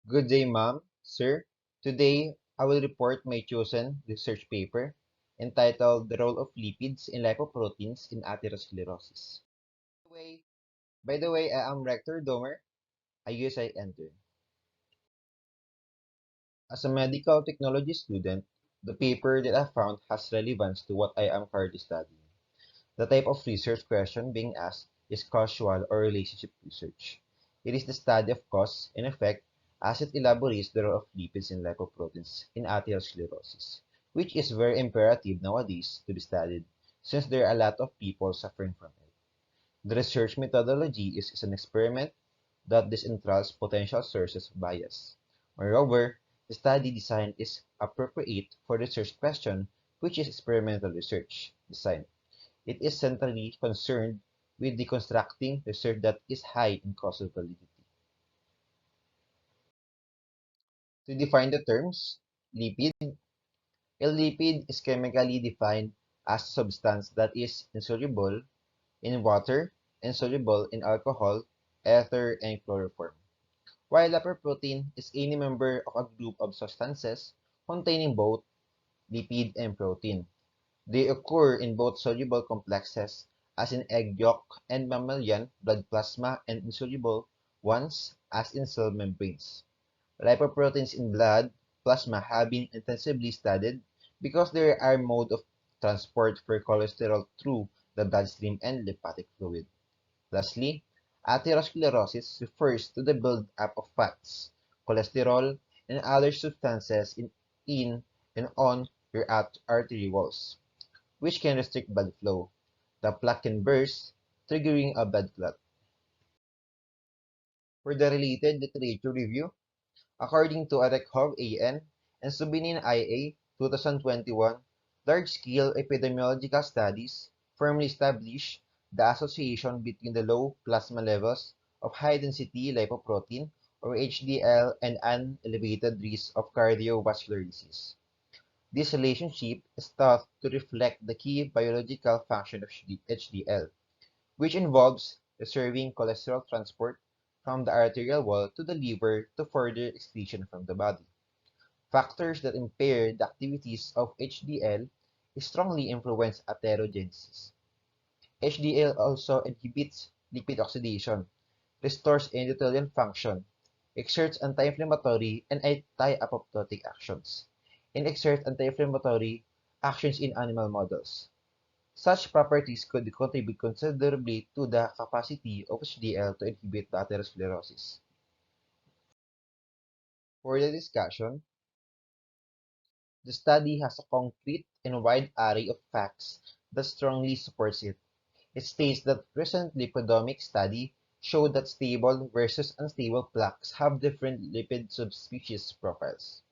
Good day, ma'am, sir. Today, I will report my chosen research paper entitled The Role of Lipids in Lipoproteins in Atherosclerosis. Way, by the way, I am Rector Domer, a USI intern. As a medical technology student, the paper that I found has relevance to what I am currently studying. The type of research question being asked is causal or relationship research. It is the study of cause and effect as it elaborates the role of lipids and lipoproteins in atherosclerosis, which is very imperative nowadays to be studied since there are a lot of people suffering from it. The research methodology is an experiment that disentangle potential sources of bias. Moreover, the study design is appropriate for the research question, which is experimental research design. It is centrally concerned with deconstructing research that is high in causal validity. To define the terms, lipid, a lipid is chemically defined as a substance that is insoluble in water and soluble in alcohol, ether, and chloroform. While lipoprotein is any member of a group of substances containing both lipid and protein. They occur in both soluble complexes, as in egg yolk and mammalian blood plasma, and insoluble ones, as in cell membranes. Lipoproteins in blood plasma have been intensively studied because they are a mode of transport for cholesterol through the bloodstream and lymphatic fluid. Lastly, atherosclerosis refers to the build-up of fats, cholesterol, and other substances in and on your artery walls, which can restrict blood flow. The plaque can burst, triggering a blood clot. For the related literature review, according to Arekhov A.N. and Subinin I.A. 2021, large-scale epidemiological studies firmly establish the association between the low plasma levels of high-density lipoprotein, or HDL, and an elevated risk of cardiovascular disease. This relationship is thought to reflect the key biological function of HDL, which involves reserving cholesterol transport from the arterial wall to the liver to further excretion from the body. Factors that impair the activities of HDL strongly influence atherogenesis. HDL also inhibits lipid oxidation, restores endothelial function, exerts anti-inflammatory and anti-apoptotic actions, and exerts anti-inflammatory actions in animal models. Such properties could contribute considerably to the capacity of HDL to inhibit the atherosclerosis. For the discussion, the study has a concrete and wide array of facts that strongly supports it. It states that recent lipidomic study showed that stable versus unstable plaques have different lipid subspecies profiles.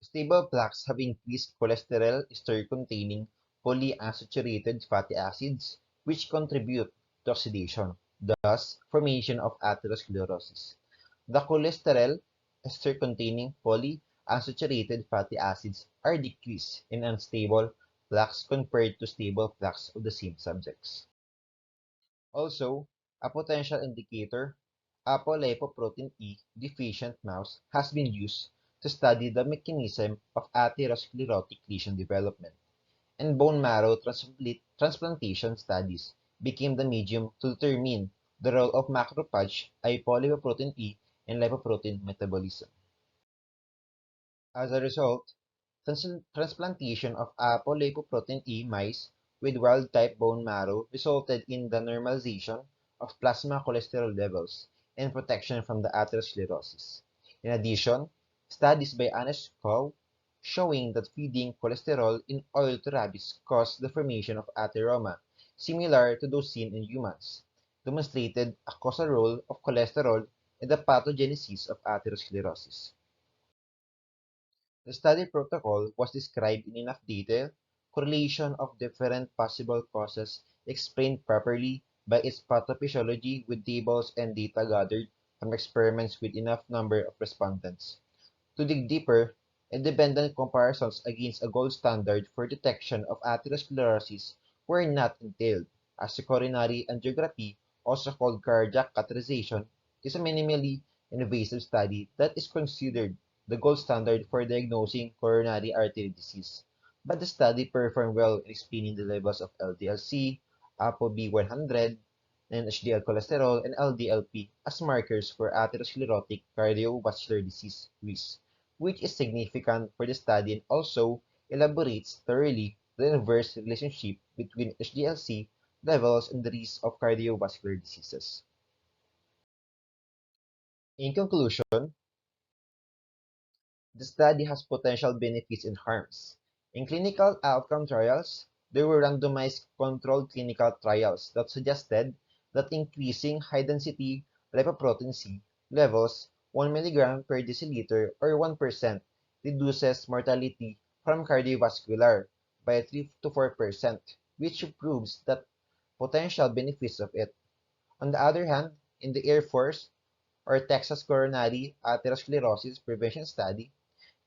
Stable plaques have increased cholesterol ester-containing polyunsaturated fatty acids, which contribute to oxidation, thus formation of atherosclerosis. The cholesterol ester-containing polyunsaturated fatty acids are decreased in unstable plaques compared to stable plaques of the same subjects. Also, a potential indicator, apolipoprotein E deficient mouse, has been used to study the mechanism of atherosclerotic lesion development, and bone marrow transplantation studies became the medium to determine the role of macrophage apolipoprotein E in lipoprotein metabolism. As a result, transplantation of apolipoprotein E mice with wild-type bone marrow resulted in the normalization of plasma cholesterol levels and protection from the atherosclerosis. In addition, studies by Aneshkov showing that feeding cholesterol in oil to rabbits caused the formation of atheroma, similar to those seen in humans, demonstrated a causal role of cholesterol in the pathogenesis of atherosclerosis. The study protocol was described in enough detail, correlation of different possible causes explained properly by its pathophysiology with tables and data gathered from experiments with enough number of respondents. To dig deeper, independent comparisons against a gold standard for detection of atherosclerosis were not entailed, as the coronary angiography, also called cardiac catheterization, is a minimally invasive study that is considered the gold standard for diagnosing coronary artery disease. But the study performed well in explaining the levels of LDL-C, ApoB100, and HDL cholesterol, and LDLP as markers for atherosclerotic cardiovascular disease risk, which is significant for the study and also elaborates thoroughly the inverse relationship between HDL-C levels and the risk of cardiovascular diseases. In conclusion, the study has potential benefits and harms. In clinical outcome trials, there were randomized controlled clinical trials that suggested that increasing high-density lipoprotein C levels 1 mg per deciliter or 1% reduces mortality from cardiovascular by 3 to 4%, which proves that potential benefits of it. On the other hand, in the Air Force or Texas Coronary Atherosclerosis Prevention Study,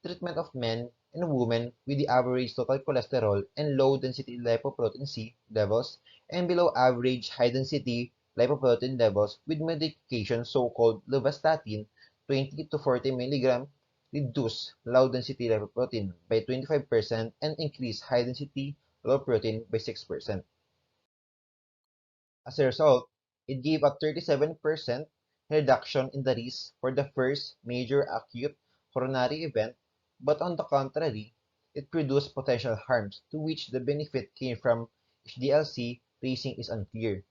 treatment of men and women with the average total cholesterol and low-density lipoprotein C levels and below average high-density lipoprotein levels with medication so-called lovastatin 20 to 40 mg reduce low-density lipoprotein by 25% and increase high-density lipoprotein by 6%. As a result, it gave a 37% reduction in the risk for the first major acute coronary event, but on the contrary, it produced potential harms to which the benefit came from HDL-C raising is unclear.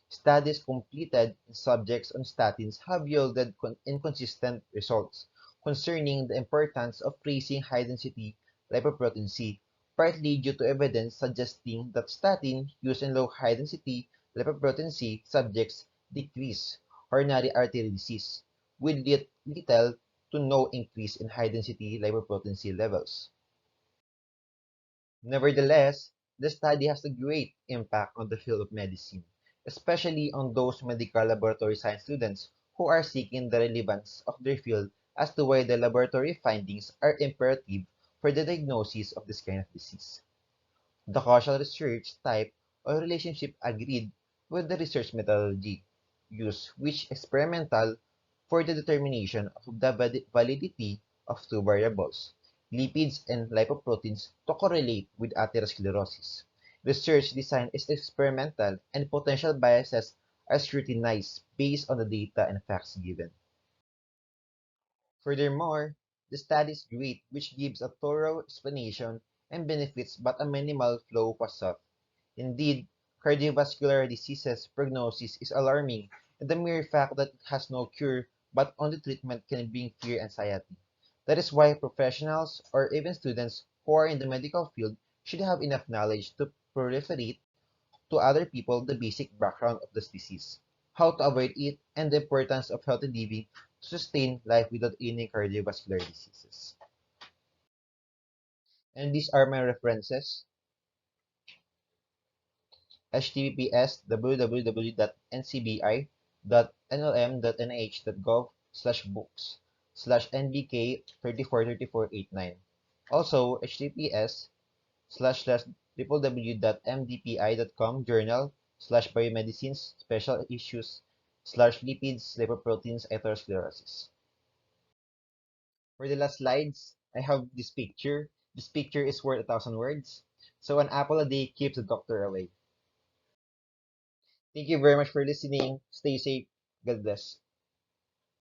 Studies completed in subjects on statins have yielded inconsistent results concerning the importance of raising high-density lipoprotein C, partly due to evidence suggesting that statin used in low high-density lipoprotein C subjects decrease coronary artery disease, with little to no increase in high-density lipoprotein C levels. Nevertheless, the study has a great impact on the field of medicine, especially on those medical laboratory science students who are seeking the relevance of their field as to why the laboratory findings are imperative for the diagnosis of this kind of disease. The causal research type or relationship agreed with the research methodology used, which experimental for the determination of the validity of two variables, lipids and lipoproteins, to correlate with atherosclerosis. Research design is experimental and potential biases are scrutinized based on the data and facts given. Furthermore, the study is great, which gives a thorough explanation and benefits, but a minimal flow was sought. Indeed, cardiovascular diseases prognosis is alarming, and the mere fact that it has no cure but only treatment can bring fear and anxiety. That is why professionals or even students who are in the medical field should have enough knowledge to proliferate to other people the basic background of this disease, how to avoid it, and the importance of healthy living to sustain life without any cardiovascular diseases. And these are my references: https://ncbi.nlm.nih.gov/books/nbk343489. Also, https://www.mdpi.com journal/biomedicines special issues/lipids lipoproteins atherosclerosis. For the last slides, I have this picture. This picture is worth 1,000 words. So an apple a day keeps the doctor away. Thank you very much for listening. Stay safe. God bless.